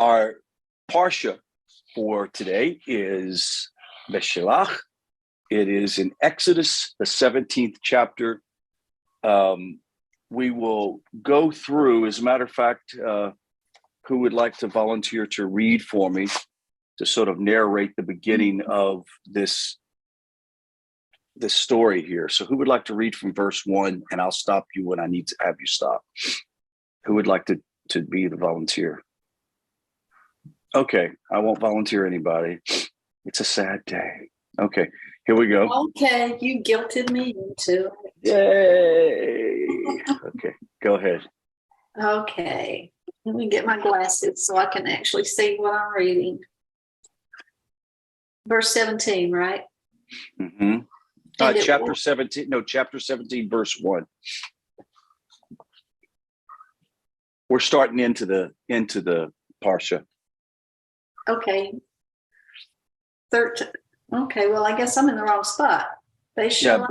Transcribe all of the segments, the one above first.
Our parsha for today is Beshelach. It is in Exodus, the 17th chapter. We will go through, as a matter of fact, who would like to volunteer to read for me to sort of narrate the beginning of this story here? So who would like to read from verse 1, and I'll stop you when I need to have you stop. Who would like to be the volunteer? Okay, I won't volunteer anybody. It's a sad day. Okay, here we go. Okay, you guilted me into it. Yay! Okay, go ahead. Okay, let me get my glasses so I can actually see what I'm reading. Verse 17, right? Mm-hmm. Chapter 17, no, chapter 17, verse 1. We're starting into the parsha. Okay. 13. Okay, well, I guess I'm in the wrong spot. Yeah,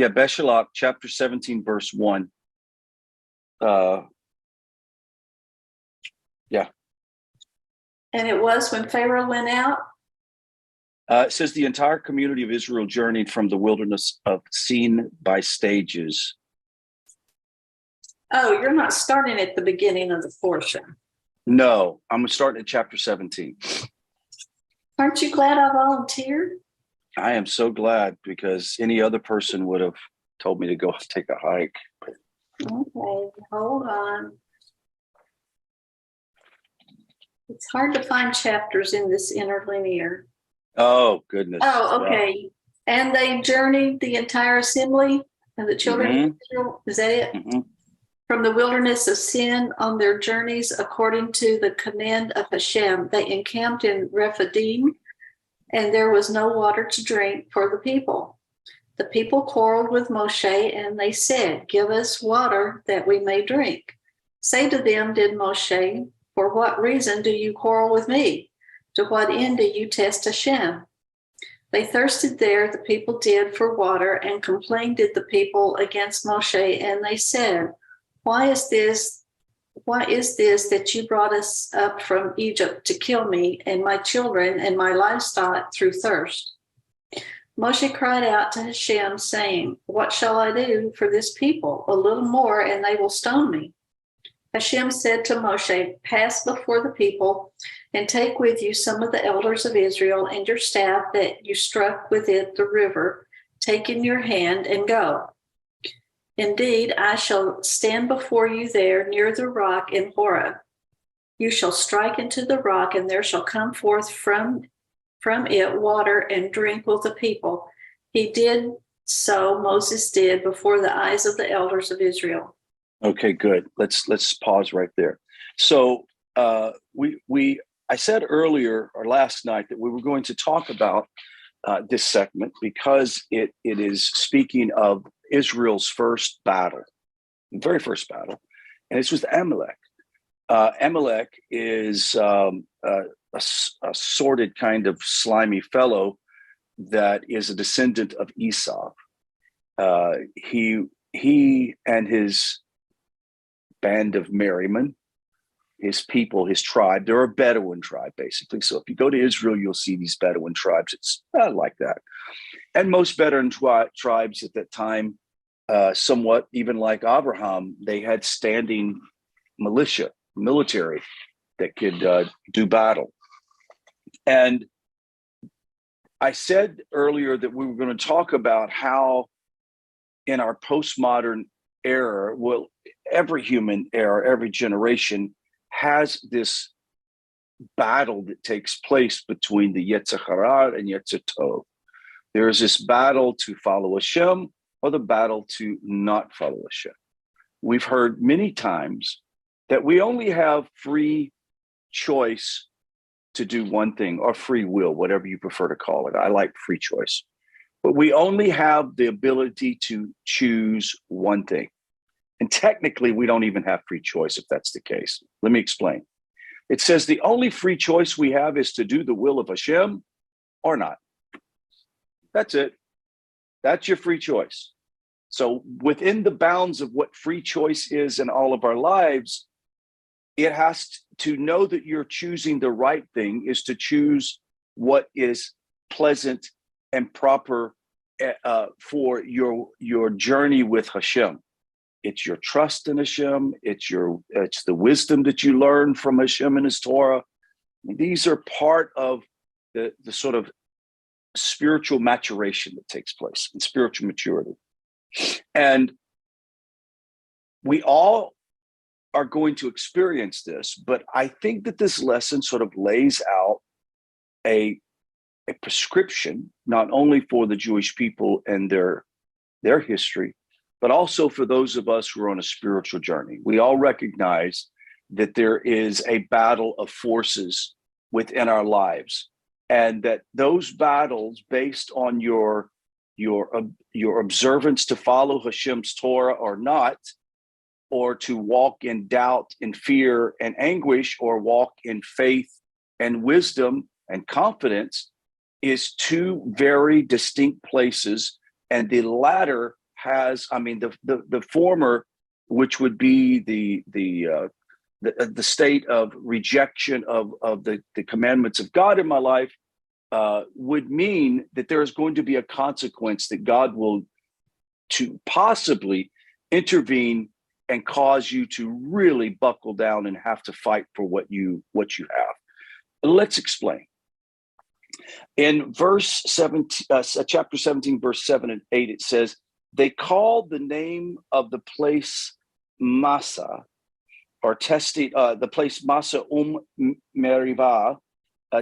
Beshelach, chapter 17, verse 1. Yeah. And it was when Pharaoh went out? It says the entire community of Israel journeyed from the wilderness of Sin by stages. Oh, you're not starting at the beginning of the portion. No, I'm starting at chapter 17. Aren't you glad I volunteered? I am so glad, because any other person would have told me to go take a hike. Okay, hold on. It's hard to find chapters in this interlinear. Oh, goodness. Oh, okay. Yeah. And they journeyed the entire assembly of the children of Israel. Is that it? Mm-hmm. From the wilderness of Sin on their journeys, according to the command of Hashem, they encamped in Rephidim, and there was no water to drink for the people. The people quarreled with Moshe, and they said, "Give us water that we may drink." Say to them, did Moshe, "For what reason do you quarrel with me? To what end do you test Hashem?" They thirsted there, the people did, for water, and complained did the people against Moshe, and they said, Why is this that you brought us up from Egypt to kill me and my children and my livestock through thirst? Moshe cried out to Hashem, saying, "What shall I do for this people? A little more, and they will stone me." Hashem said to Moshe, "Pass before the people and take with you some of the elders of Israel and your staff that you struck with it the river. Take in your hand and go. Indeed, I shall stand before you there near the rock in Horeb. You shall strike into the rock, and there shall come forth from it water, and drink will the people." He did so, Moses did, before the eyes of the elders of Israel. Okay, good. Let's pause right there. So I said earlier or last night that we were going to talk about this segment because it is speaking of Israel's first battle, the very first battle, and it's with Amalek. Amalek is a sordid kind of slimy fellow that is a descendant of Esau. He and his band of merrymen, his people, his tribe, they're a Bedouin tribe, basically. So if you go to Israel, you'll see these Bedouin tribes. It's like that. And most Bedouin tribes at that time, somewhat even like Abraham, they had standing military that could do battle. And I said earlier that we were going to talk about how in our postmodern era, well, every human era, every generation has this battle that takes place between the Yetzer Hara and Yetzer Tov. There is this battle to follow Hashem or the battle to not follow Hashem. We've heard many times that we only have free choice to do one thing, or free will, whatever you prefer to call it. I like free choice. But we only have the ability to choose one thing. And technically, we don't even have free choice if that's the case. Let me explain. It says the only free choice we have is to do the will of Hashem or not. That's it. That's your free choice. So within the bounds of what free choice is in all of our lives, it has to know that you're choosing the right thing is to choose what is pleasant and proper for your journey with Hashem. It's your trust in Hashem. It's the wisdom that you learn from Hashem and His Torah. These are part of the sort of spiritual maturation that takes place and spiritual maturity. And we all are going to experience this, but I think that this lesson sort of lays out a prescription, not only for the Jewish people and their history, but also for those of us who are on a spiritual journey. We all recognize that there is a battle of forces within our lives, and that those battles, based on your observance to follow Hashem's Torah or not, or to walk in doubt and fear and anguish, or walk in faith and wisdom and confidence, is two very distinct places. And the latter has, the former, which would be the state of rejection of the commandments of God in my life, would mean that there is going to be a consequence, that God will to possibly intervene and cause you to really buckle down and have to fight for what you have. Let's explain. In verse 17, chapter 17, verse 7 and 8, it says, they called the name of the place Massa, or testing, the place Massa Merivah.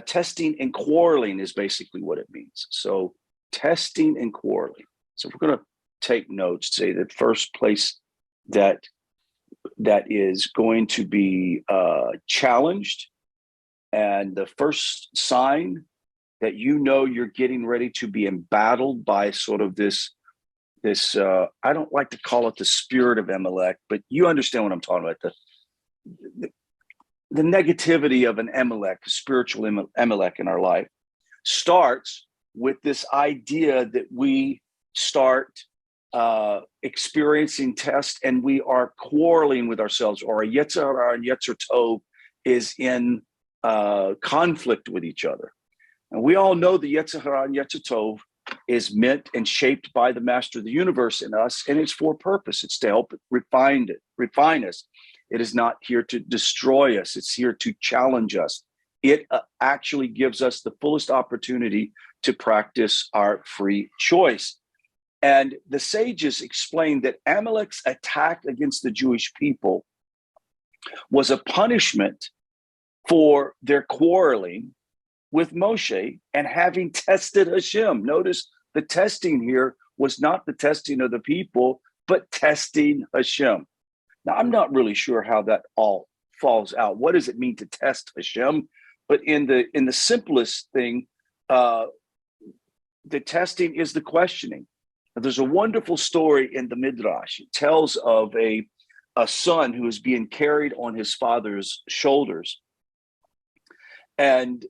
Testing and quarreling is basically what it means. So testing and quarreling. So if we're going to take notes, say the first place that is going to be challenged, and the first sign that you're getting ready to be embattled by sort of this I don't like to call it the spirit of Amalek, but you understand what I'm talking about, the negativity of an Amalek, a spiritual Amalek in our life, starts with this idea that we start experiencing tests, and we are quarreling with ourselves, or a Yetzer Hara and Yetzer Tov is in conflict with each other. And we all know the Yetzer Hara and Yetzer Tov is meant and shaped by the Master of the universe in us, and it's for purpose. It's to help refine us. It is not here to destroy us. It's here to challenge us. It actually gives us the fullest opportunity to practice our free choice. And the sages explained that Amalek's attack against the Jewish people was a punishment for their quarreling with Moshe and having tested Hashem. Notice the testing here was not the testing of the people, but testing Hashem. Now, I'm not really sure how that all falls out. What does it mean to test Hashem? But in the simplest thing, the testing is the questioning. Now, there's a wonderful story in the Midrash. It tells of a son who is being carried on his father's shoulders, and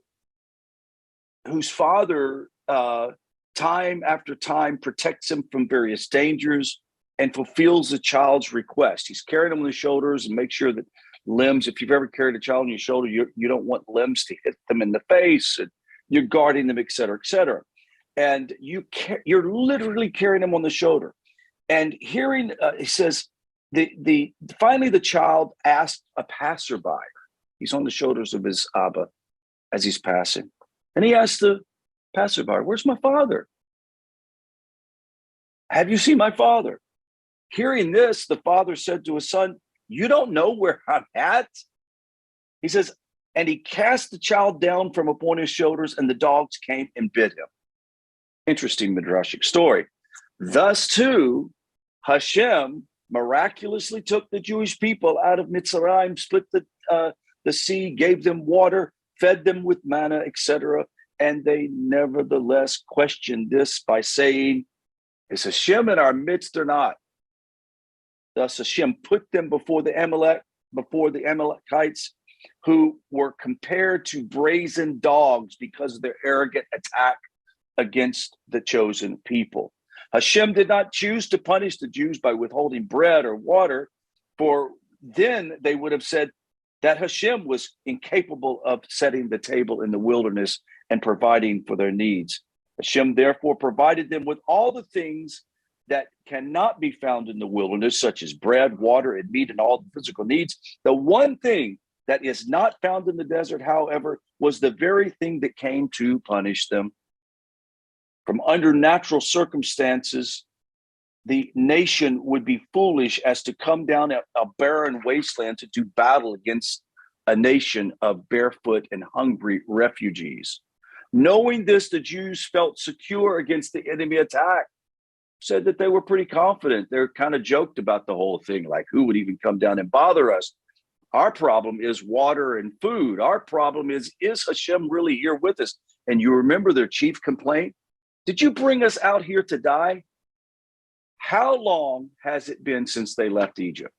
whose father, time after time, protects him from various dangers and fulfills the child's request. He's carrying him on his shoulders and makes sure that limbs, if you've ever carried a child on your shoulder, you don't want limbs to hit them in the face, and you're guarding them, et cetera, et cetera. And you're literally carrying them on the shoulder. And hearing, he says, finally the child asked a passerby. He's on the shoulders of his Abba as he's passing. And he asked the passerby, "Where's my father? Have you seen my father?" Hearing this, the father said to his son, "You don't know where I'm at?" He says, and he cast the child down from upon his shoulders, and the dogs came and bit him. Interesting midrashic story. Thus, too, Hashem miraculously took the Jewish people out of Mitzrayim, split the sea, gave them water, fed them with manna, etc. And they nevertheless questioned this by saying, "Is Hashem in our midst or not?" Thus Hashem put them before the Amalekites, who were compared to brazen dogs because of their arrogant attack against the chosen people. Hashem did not choose to punish the Jews by withholding bread or water, for then they would have said, that Hashem was incapable of setting the table in the wilderness and providing for their needs. Hashem therefore provided them with all the things that cannot be found in the wilderness, such as bread, water, and meat, and all the physical needs. The one thing that is not found in the desert, however, was the very thing that came to punish them. From under natural circumstances, the nation would be foolish as to come down a barren wasteland to do battle against a nation of barefoot and hungry refugees. Knowing this, the Jews felt secure against the enemy attack, said that they were pretty confident. They're kind of joked about the whole thing, like who would even come down and bother us? Our problem is water and food. Our problem is Hashem really here with us? And you remember their chief complaint? Did you bring us out here to die? How long has it been since they left Egypt?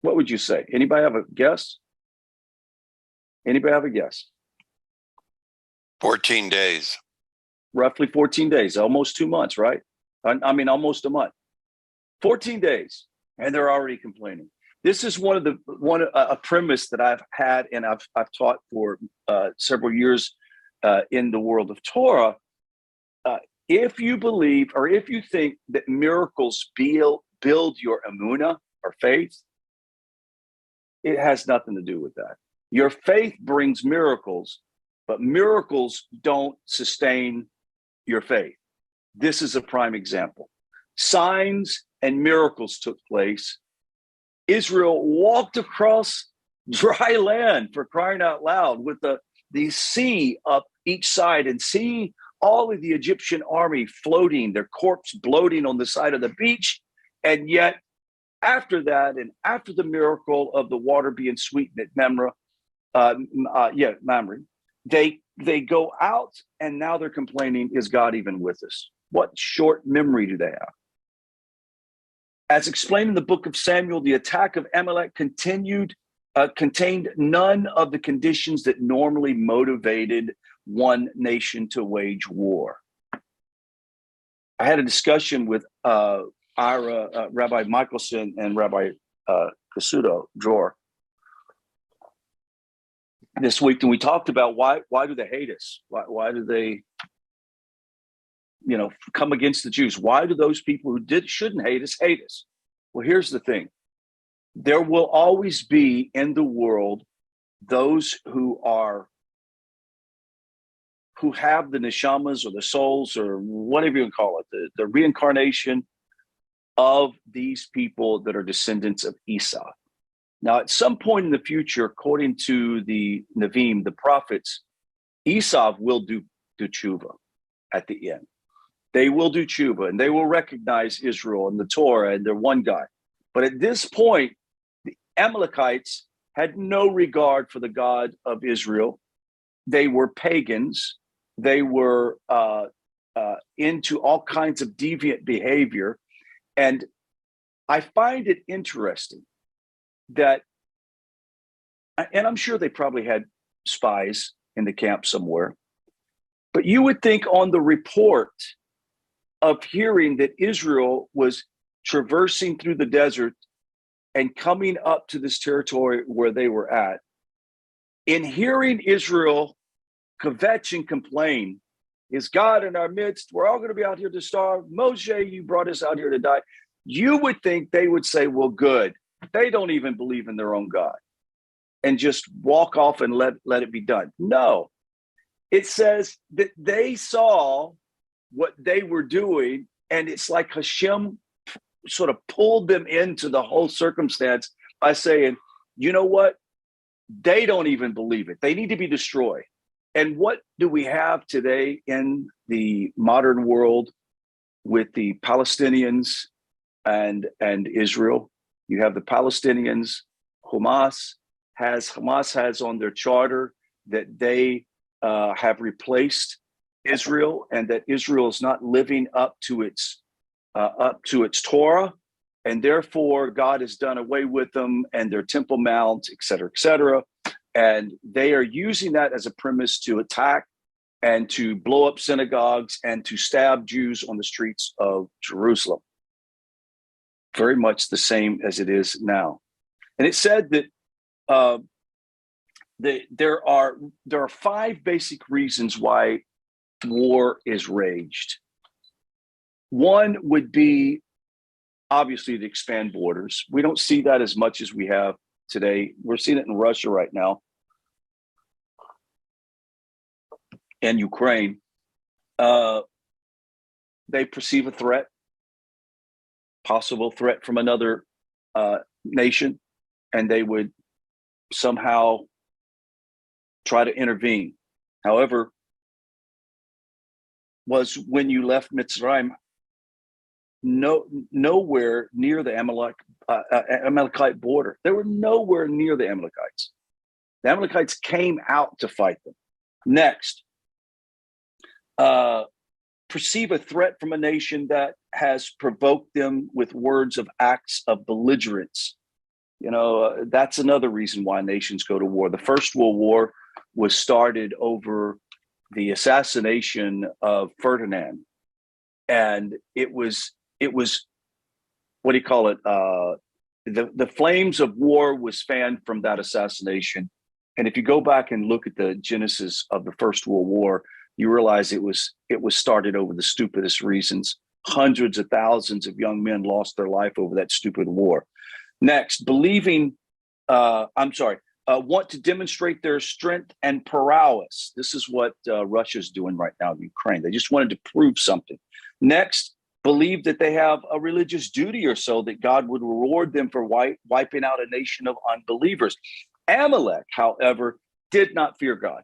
What would you say? Anybody have a guess? Anybody have a guess? 14 days. Roughly 14 days, almost 2 months, right? I mean, almost a month. 14 days, and they're already complaining. This is a premise that I've had and I've taught for several years in the world of Torah. If you believe or if you think that miracles build your emunah or faith, it has nothing to do with that. Your faith brings miracles, but miracles don't sustain your faith. This is a prime example. Signs and miracles took place. Israel walked across dry land, for crying out loud, with the sea up each side, and see all of the Egyptian army floating, their corpse bloating on the side of the beach. And yet, after that, and after the miracle of the water being sweetened at Mamre, they go out, and now they're complaining, is God even with us? What short memory do they have? As explained in the book of Samuel, the attack of Amalek contained none of the conditions that normally motivated one nation to wage war. I had a discussion with Rabbi Michelson and Rabbi Kasuto Dror this week, and we talked about why do they hate us? Why do they, come against the Jews? Why do those people who shouldn't hate us hate us? Well, here's the thing: there will always be in the world those who have the neshamas or the souls or whatever you call it, the reincarnation of these people that are descendants of Esau. Now, at some point in the future, according to the Nevi'im, the prophets, Esau will do tshuva at the end. They will do tshuva, and they will recognize Israel and the Torah and their one God. But at this point, the Amalekites had no regard for the God of Israel. They were pagans. They were into all kinds of deviant behavior. And I find it interesting that, and I'm sure they probably had spies in the camp somewhere, but you would think on the report of hearing that Israel was traversing through the desert and coming up to this territory where they were at, in hearing Israel kvetch and complain, is God in our midst? We're all going to be out here to starve. Moshe, you brought us out here to die. You would think they would say, well, good. They don't even believe in their own God, and just walk off and let it be done. No, it says that they saw what they were doing, and it's like Hashem sort of pulled them into the whole circumstance by saying, you know what? They don't even believe it. They need to be destroyed. And what do we have today in the modern world with the Palestinians and Israel? You have the Palestinians. Hamas has on their charter that they have replaced Israel, and that Israel is not living up to its Torah, and therefore God has done away with them and their Temple Mount, et cetera, et cetera. And they are using that as a premise to attack and to blow up synagogues and to stab Jews on the streets of Jerusalem. Very much the same as it is now. And it said that uh, there are 5 basic reasons why war is raged. One would be obviously to expand borders. We don't see that as much as we have today. We're seeing it in Russia right now and Ukraine. They perceive a threat, possible threat from another nation, and they would somehow try to intervene. However, was when you left Mitzrayim, nowhere near the Amalekite border. They were nowhere near the Amalekites. The Amalekites came out to fight them. Next, perceive a threat from a nation that has provoked them with words of acts of belligerence. That's another reason why nations go to war. The First World War was started over the assassination of Ferdinand, and it was what do you call it? The flames of war was fanned from that assassination. And if you go back and look at the genesis of the First World War, you realize it was started over the stupidest reasons. Hundreds of thousands of young men lost their life over that stupid war. Next, want to demonstrate their strength and prowess. This is what Russia's doing right now in Ukraine. They just wanted to prove something. Next, believe that they have a religious duty or so, that God would reward them for wiping out a nation of unbelievers. Amalek, however, did not fear God.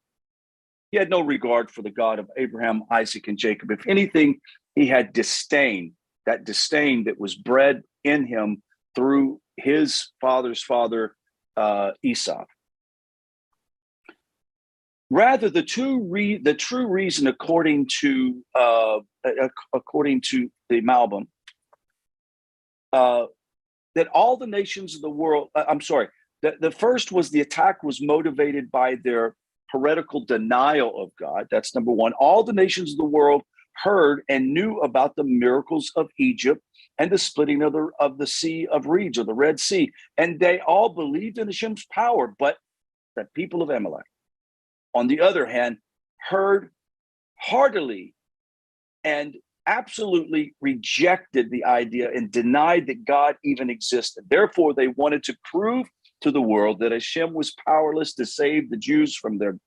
He had no regard for the God of Abraham, Isaac, and Jacob. If anything, he had disdain, that disdain that was bred in him through his father's father, Esau. Rather, the true reason, according to the Malbim, that all the nations of the world, the first was the attack was motivated by their heretical denial of God. That's number one. All the nations of the world heard and knew about the miracles of Egypt and the splitting of the Sea of Reeds, or the Red Sea, and they all believed in Hashem's power. But the people of Amalek, on the other hand, heard heartily and absolutely rejected the idea and denied that God even existed. Therefore, they wanted to prove to the world that Hashem was powerless to save the Jews from their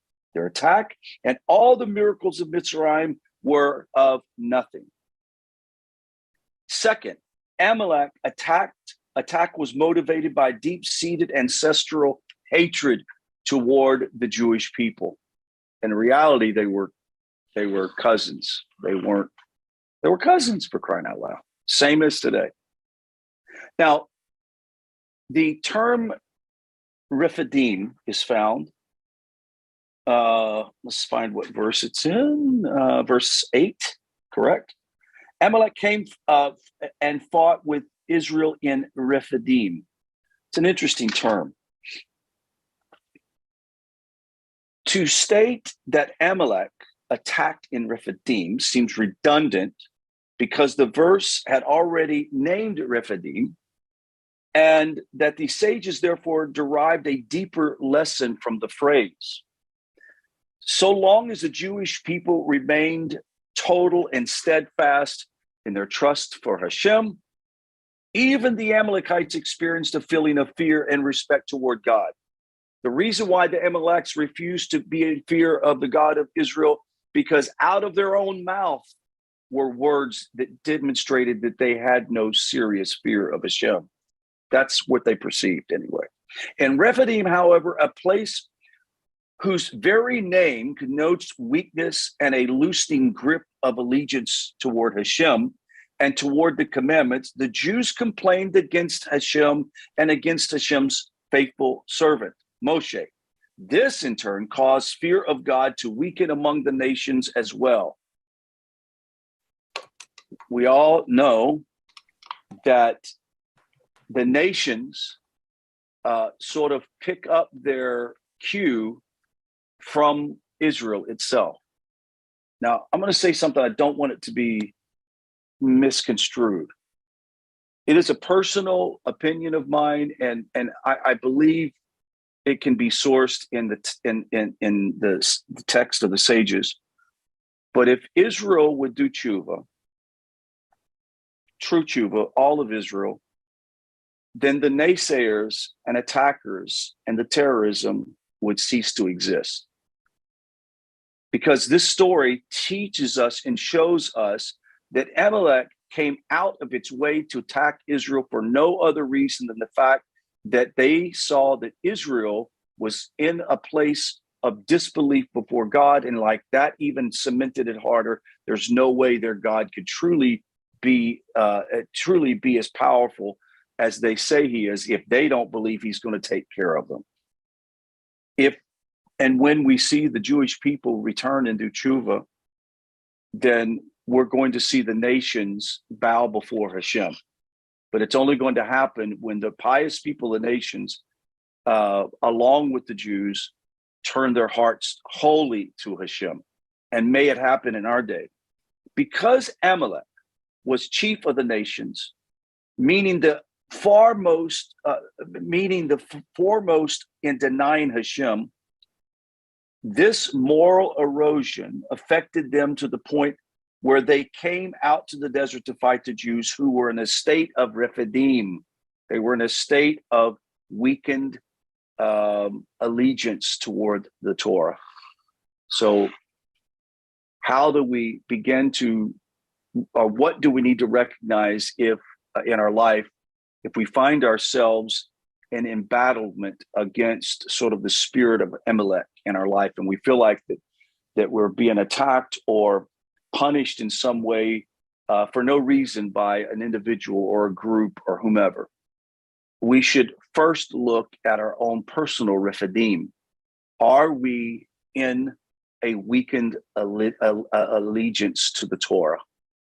attack, and all the miracles of Mitzrayim were of nothing. Second, Amalek attack was motivated by deep-seated ancestral hatred toward the Jewish people. In reality, they were cousins. They were cousins, for crying out loud. Same as today. Now, the term Rephidim is found. Let's find what verse it's in. Verse 8, correct? Amalek came and fought with Israel in Rephidim. It's an interesting term. To state that Amalek attacked in Rephidim seems redundant, because the verse had already named Rephidim, and that the sages therefore derived a deeper lesson from the phrase. So long as the Jewish people remained total and steadfast in their trust for Hashem, even the Amalekites experienced a feeling of fear and respect toward God. The reason why the Amalekites refused to be in fear of the God of Israel, because out of their own mouth were words that demonstrated that they had no serious fear of Hashem. That's what they perceived anyway. In Rephidim, however, a place whose very name connotes weakness and a loosening grip of allegiance toward Hashem and toward the commandments, the Jews complained against Hashem and against Hashem's faithful servant, Moshe. This, in turn, caused fear of God to weaken among the nations as well. We all know that the nations sort of pick up their cue from Israel itself. Now, I'm going to say something I don't want it to be misconstrued. It is a personal opinion of mine, and I believe it can be sourced in the text of the sages. But if Israel would do tshuva, true tshuva, all of Israel, then the naysayers and attackers and the terrorism would cease to exist. Because this story teaches us and shows us that Amalek came out of its way to attack Israel for no other reason than the fact that they saw that Israel was in a place of disbelief before God. And like that even cemented it harder. There's no way their God could truly be as powerful as they say he is if they don't believe he's going to take care of them. And when we see the Jewish people return and do tshuva, then we're going to see the nations bow before Hashem. But it's only going to happen when the pious people of the nations, along with the Jews, turn their hearts wholly to Hashem. And may it happen in our day. Because Amalek was chief of the nations, meaning the foremost in denying Hashem, this moral erosion affected them to the point where they came out to the desert to fight the Jews, who were in a state of Rephidim. They were in a state of weakened allegiance toward the Torah. So how do we begin to, or what do we need to recognize if in our life, if we find ourselves in embattlement against sort of the spirit of Amalek in our life, and we feel like that we're being attacked or punished in some way for no reason by an individual or a group or whomever, we should first look at our own personal Rephidim. Are we in a weakened allegiance to the Torah?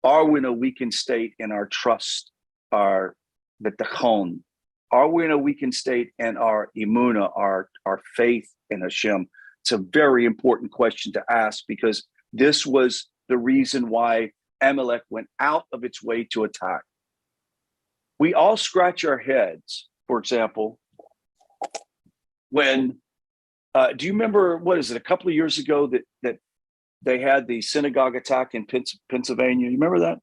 Are we in a weakened state in our trust, our betachon? Are we in a weakened state in our emunah, our faith in Hashem? It's a very important question to ask, because this was the reason why Amalek went out of its way to attack. We all scratch our heads, for example, when, do you remember, what is it, a couple of years ago that they had the synagogue attack in Pennsylvania? You remember that?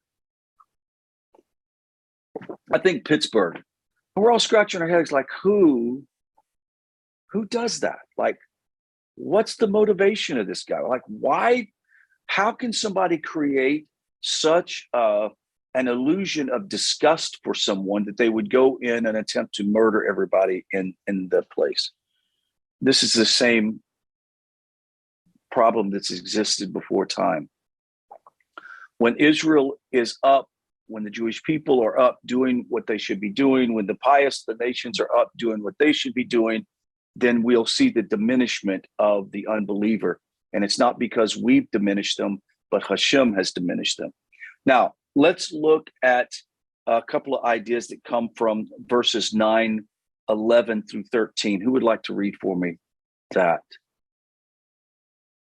I think Pittsburgh. And we're all scratching our heads like, who does that? Like, what's the motivation of this guy? Like, why? How can somebody create such an illusion of disgust for someone that they would go in and attempt to murder everybody in the place? This is the same problem that's existed before time. When Israel is up, when the Jewish people are up doing what they should be doing, when the pious of the nations are up doing what they should be doing, then we'll see the diminishment of the unbeliever. And it's not because we've diminished them, but Hashem has diminished them. Now, let's look at a couple of ideas that come from verses 9, 11 through 13. Who would like to read for me that?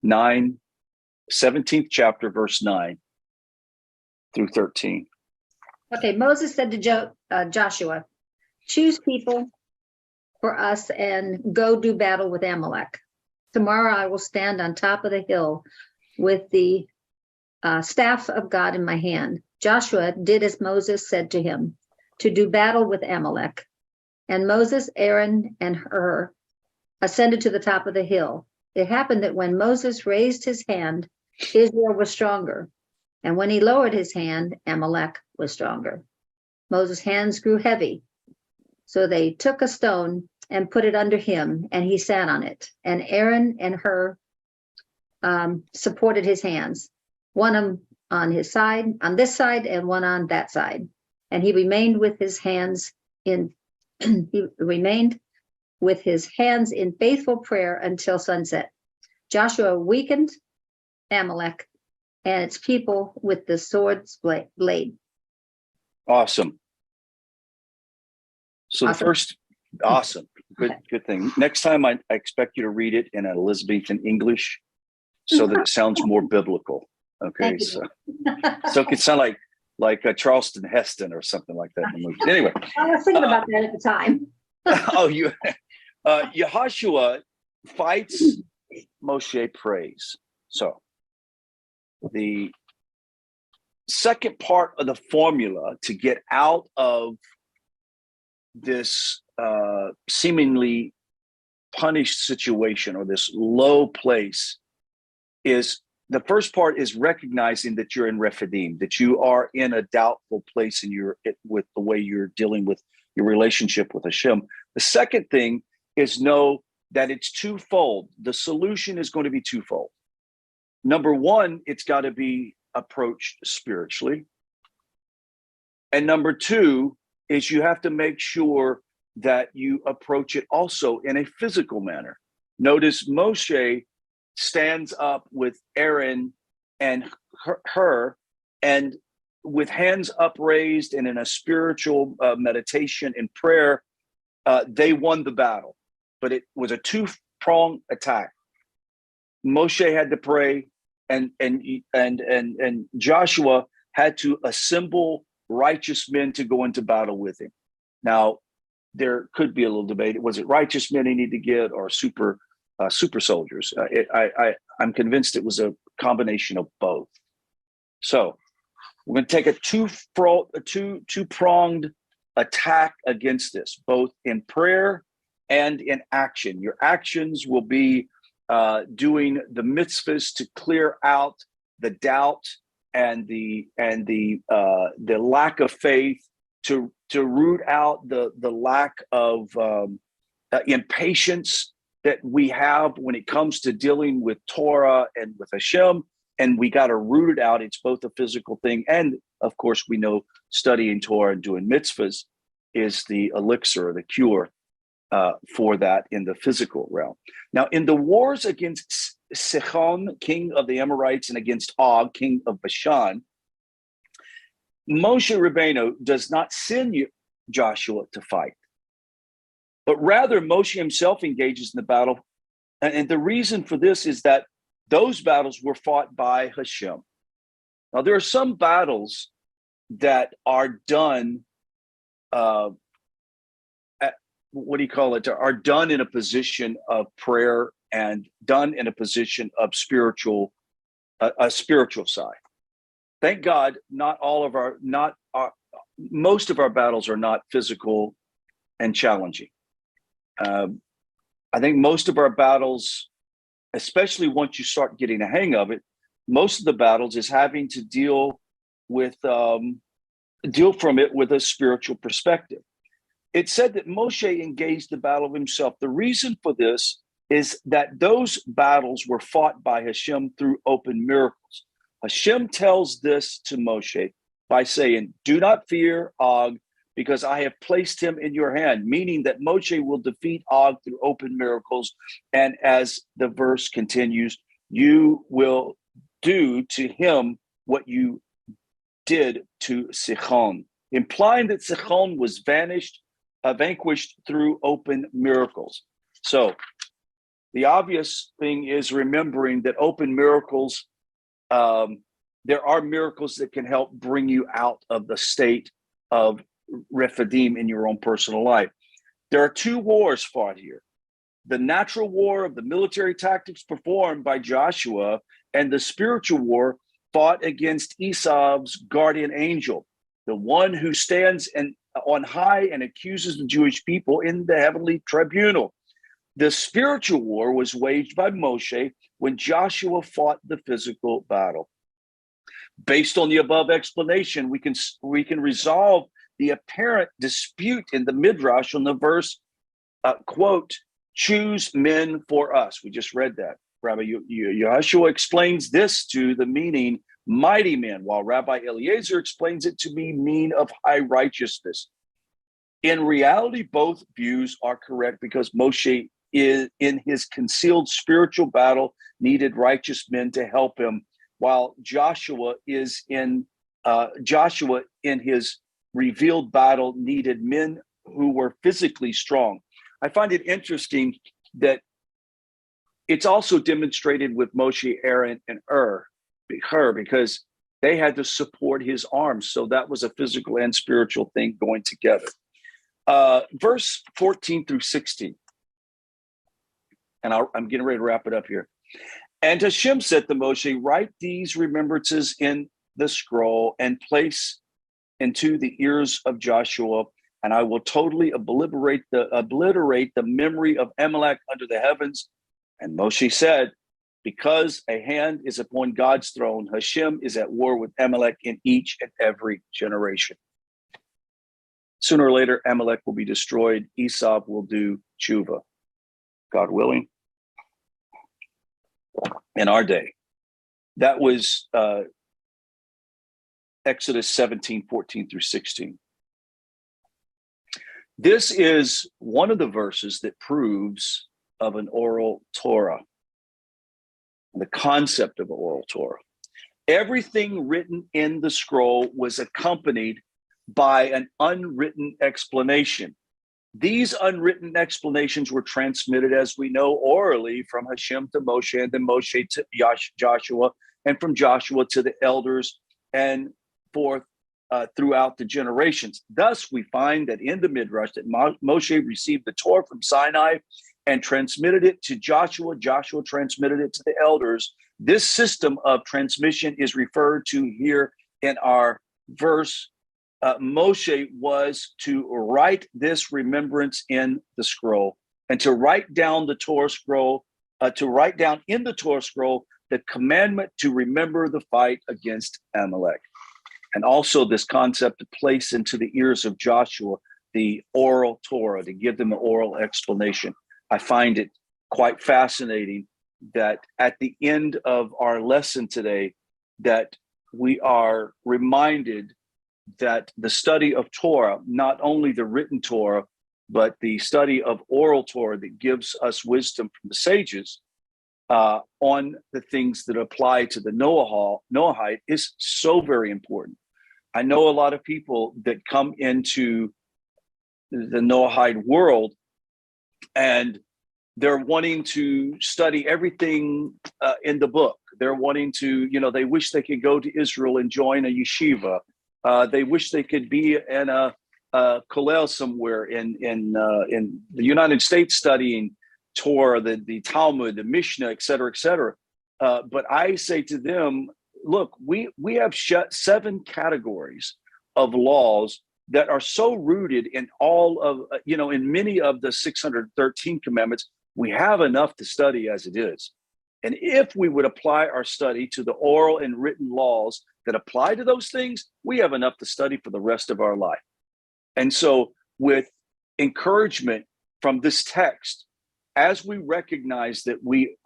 17th chapter, verse 9 through 13. Okay, Moses said to Joshua, choose people for us and go do battle with Amalek. Tomorrow I will stand on top of the hill with the staff of God in my hand. Joshua did as Moses said to him, to do battle with Amalek. And Moses, Aaron, and Hur ascended to the top of the hill. It happened that when Moses raised his hand, Israel was stronger. And when he lowered his hand, Amalek was stronger. Moses' hands grew heavy. So they took a stone and put it under him, and he sat on it. And Aaron and Hur supported his hands, one on his side, on this side, and one on that side. And he remained with his hands in faithful prayer until sunset. Joshua weakened Amalek and its people with the sword's blade. Awesome. So Awesome. the first, awesome, good thing. Next time I expect you to read it in an Elizabethan English so that it sounds more biblical. Okay, Thank you. so it could sound like Charleston Heston or something like that in the movie. Anyway, I was thinking about that at the time. oh, you. Yehoshua fights, Moshe prays. So the second part of the formula to get out of this seemingly punished situation or this low place is the first part is recognizing that you're in Rephidim, that you are in a doubtful place with the way you're dealing with your relationship with Hashem. The second thing is know that it's twofold. The solution is going to be twofold. Number one, it's got to be approached spiritually. And number two is you have to make sure that you approach it also in a physical manner. Notice Moshe stands up with Aaron and her, and with hands upraised and in a spiritual meditation and prayer, they won the battle. But it was a two-pronged attack. Moshe had to pray, and Joshua had to assemble righteous men to go into battle with him. Now, there could be a little debate. Was it righteous men he needed to get or super soldiers? I'm convinced it was a combination of both. So we're going to take a two-pronged attack against this, both in prayer and in action. Your actions will be doing the mitzvahs to clear out the doubt and the lack of faith, to root out the lack of impatience that we have when it comes to dealing with Torah and with Hashem, and we got to root it out. It's both a physical thing, and of course we know studying Torah and doing mitzvahs is the elixir, the cure for that in the physical realm. Now, in the wars against Sihon, king of the Amorites, and against Og, king of Bashan, Moshe Rabbeinu does not send Joshua to fight, but rather Moshe himself engages in the battle. And the reason for this is that those battles were fought by Hashem. Now, there are some battles that are done, are done in a position of prayer and done in a position of a spiritual side. Thank God, most of our battles are not physical and challenging. I think most of our battles, especially once you start getting a hang of it, most of the battles is having to deal from it with a spiritual perspective. It said that Moshe engaged the battle himself. The reason for this is that those battles were fought by Hashem through open miracles. Hashem tells this to Moshe by saying, "Do not fear Og, because I have placed him in your hand," meaning that Moshe will defeat Og through open miracles. And as the verse continues, you will do to him what you did to Sihon, implying that Sihon was vanquished through open miracles. So the obvious thing is remembering that open miracles, there are miracles that can help bring you out of the state of Rephidim in your own personal life. There are two wars fought here: the natural war of the military tactics performed by Joshua, and the spiritual war fought against Esau's guardian angel, the one who stands on high and accuses the Jewish people in the heavenly tribunal. The spiritual war was waged by Moshe when Joshua fought the physical battle. Based on the above explanation, we can resolve the apparent dispute in the Midrash on the verse, quote, "choose men for us." We just read that. Rabbi Yehoshua explains this to the meaning mighty men, while Rabbi Eliezer explains it to mean of high righteousness. In reality, both views are correct, because Moshe is in his concealed spiritual battle needed righteous men to help him, while Joshua in his revealed battle needed men who were physically strong. I find it interesting that it's also demonstrated with Moshe, Aaron, and Hur, because they had to support his arms. So that was a physical and spiritual thing going together. Verse 14 through 16. and I'm getting ready to wrap it up here. And Hashem said to Moshe, write these remembrances in the scroll and place into the ears of Joshua, and I will totally obliterate the memory of Amalek under the heavens. And Moshe said, because a hand is upon God's throne, Hashem is at war with Amalek in each and every generation. Sooner or later, Amalek will be destroyed. Esau will do tshuva, God willing, in our day. That was Exodus 17:14-16. This is one of the verses that proves of an oral Torah, the concept of oral Torah. Everything written in the scroll was accompanied by an unwritten explanation. These unwritten explanations were transmitted, as we know, orally from Hashem to Moshe, and then Moshe to Joshua, and from Joshua to the elders, and forth throughout the generations. Thus, we find that in the Midrash that Moshe received the Torah from Sinai and transmitted it to Joshua. Joshua transmitted it to the elders. This system of transmission is referred to here in our verse. Moshe was to write this remembrance in the scroll, and to write down the Torah scroll, to write down in the Torah scroll the commandment to remember the fight against Amalek. And also this concept to place into the ears of Joshua the oral Torah, to give them an oral explanation. I find it quite fascinating that at the end of our lesson today, that we are reminded that the study of Torah, not only the written Torah, but the study of oral Torah that gives us wisdom from the sages on the things that apply to the Noahide is so very important. I know a lot of people that come into the Noahide world and they're wanting to study everything in the book. They're wanting to, they wish they could go to Israel and join a yeshiva. They wish they could be in a kollel somewhere in the United States studying Torah, the Talmud, the Mishnah, et cetera, et cetera. But I say to them, look, we have 7 categories of laws that are so rooted in all of, in many of the 613 commandments. We have enough to study as it is. And if we would apply our study to the oral and written laws that apply to those things, we have enough to study for the rest of our life. And so with encouragement from this text, as we recognize that we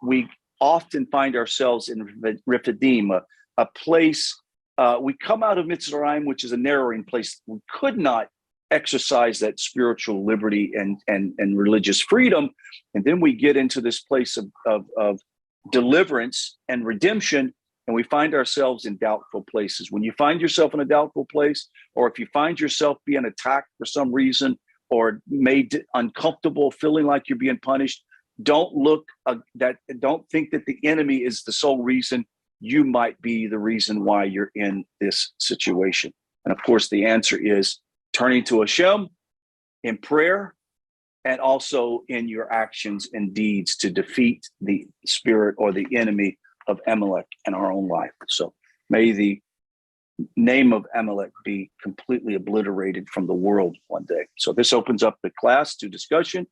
often find ourselves in Rephidim, a place, we come out of Mitzrayim, which is a narrowing place. We could not exercise that spiritual liberty and religious freedom. And then we get into this place of deliverance and redemption, and we find ourselves in doubtful places. When you find yourself in a doubtful place, or if you find yourself being attacked for some reason, or made uncomfortable, feeling like you're being punished, don't think that the enemy is the sole reason. You might be the reason why you're in this situation. And of course, the answer is turning to Hashem in prayer, and also in your actions and deeds to defeat the spirit or the enemy of Amalek in our own life. So may the name of Amalek be completely obliterated from the world one day. So this opens up the class to discussion.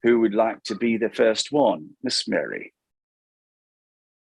Who would like to be the first one? Miss Mary.